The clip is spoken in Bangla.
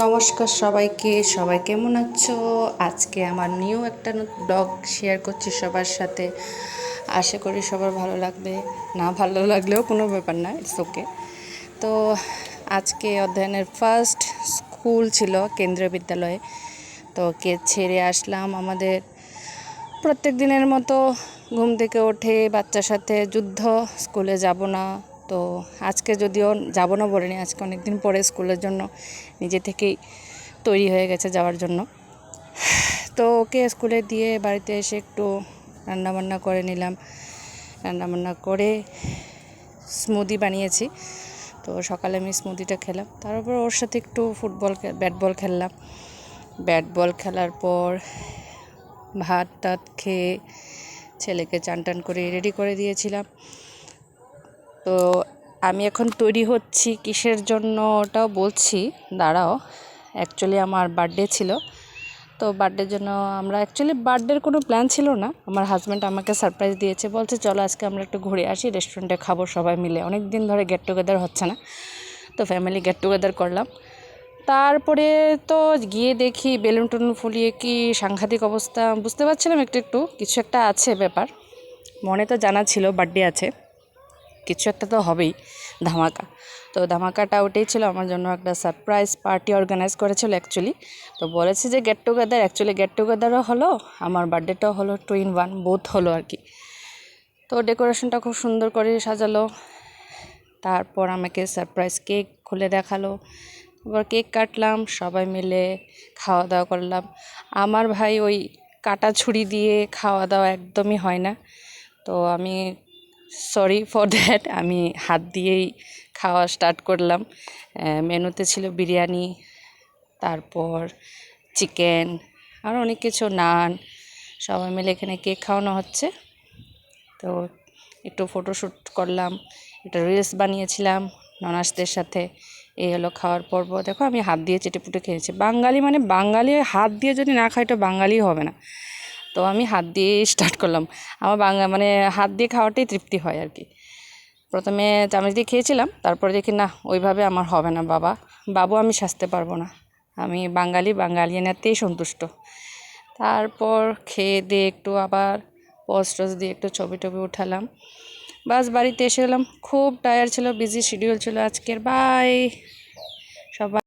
নমস্কার সবাইকে, সবাই কেমন আছো? আজকে আমার নিউ একটা ব্লগ শেয়ার করছি সবার সাথে। আশা করি সবার ভালো লাগবে, না ভালো লাগলেও কোনো ব্যাপার না, ইটস ওকে। তো আজকে অধ্যয়নের ফার্স্ট স্কুল ছিল কেন্দ্রীয় বিদ্যালয়ে। তো ছেড়ে আসলাম আমাদের প্রত্যেক দিনের মতো। ঘুম থেকে উঠে বাচ্চার সাথে যুদ্ধ, স্কুলে যাব না। তো আজকে যদিও যাব না বলিনি, আজকে অনেক দিন পরে স্কুলের জন্য নিজে থেকেই তৈরি হয়ে গেছে যাওয়ার জন্য। তো ওকে স্কুলে দিয়ে বাড়িতে এসে একটু রান্নাবান্না করে নিলাম। রান্নাবান্না করে স্মুদি বানিয়েছি। তো সকালে আমি স্মুদিটা খেলাম, তারপর ওর সাথে একটু ব্যাট বল খেললাম। ব্যাট বল খেলার পর ভাত টাত খেয়ে ছেলেকে চান টান করে রেডি করে দিয়েছিলাম। তো আমি এখন তৈরি হচ্ছি কিসের জন্য ওটাও বলছি, দাঁড়াও। অ্যাকচুয়ালি আমার বার্থডে ছিল, তো বার্থডের জন্য বার্থডের কোনো প্ল্যান ছিল না। আমার হাজব্যান্ড আমাকে সারপ্রাইজ দিয়েছে, বলছে চলো আজকে আমরা একটু ঘুরে আসি, রেস্টুরেন্টে খাবো সবাই মিলে, অনেক দিন ধরে গেট টুগেদার হচ্ছে না। তো ফ্যামিলি গেট টুগেদার করলাম। তারপরে তো গিয়ে দেখি বেলুন টেলুন ফুলিয়ে কি সাংঘাতিক অবস্থা, বুঝতে পারছিলাম একটু কিছু একটা আছে ব্যাপার। মনে তো জানা ছিল বার্থডে আছে, কিছু একটা তো হবেই, ধামাকা। তো ধামাকাটা ওটাই ছিল, আমার জন্য একটা সারপ্রাইজ পার্টি অর্গানাইজ করেছিল অ্যাকচুয়ালি। তো বলেছে যে গেট টুগেদার, অ্যাকচুয়ালি গেট টুগেদারও হলো, আমার বার্থডেটাও হলো, 2 in 1 বোথ হলো আর কি। তো ডেকোরেশনটা খুব সুন্দর করে সাজালো। তারপর আমাকে সারপ্রাইজ কেক খুলে দেখালো। তারপর কেক কাটলাম, সবাই মিলে খাওয়া দাওয়া করলাম। আমার ভাই ওই কাটা ছুরি দিয়ে খাওয়া দাওয়া একদমই হয় না, তো আমি সরি ফর দ্যাট, আমি হাত দিয়েই খাওয়া স্টার্ট করলাম। মেনুতে ছিল বিরিয়ানি, তারপর চিকেন, আর অনেক কিছু, নান। সবাই মিলে এখানে কেক খাওয়ানো হচ্ছে। তো একটু ফটোশ্যুট করলাম, একটা রিলস বানিয়েছিলাম ননাসদের সাথে। এই হলো খাওয়ার পর্ব। দেখো আমি হাত দিয়ে চেটেপুটে খেয়েছি। বাঙালি মানে বাঙালি, হাত দিয়ে যদি না খাই তো বাঙালি হবে না। তো আমি হাত দিয়ে স্টার্ট করলাম। আমার মানে হাত দিয়ে খাওয়াটাই তৃপ্তি হয় আর কি। প্রথমে চামচ দিয়ে খেয়েছিলাম, তারপরে দেখি না, ওইভাবে আমার হবে না বাবু, আমি সাজতে পারবো না, আমি বাঙালিয়ানাতেই সন্তুষ্ট। তারপর খেয়ে দিয়ে একটু আবার পজ টজ দিয়ে একটু ছবি টবি উঠালাম। বাস বাড়িতে এসে এলাম, খুব টায়ার্ড ছিল, বিজি শিডিউল ছিল আজকের। বাই সবাই।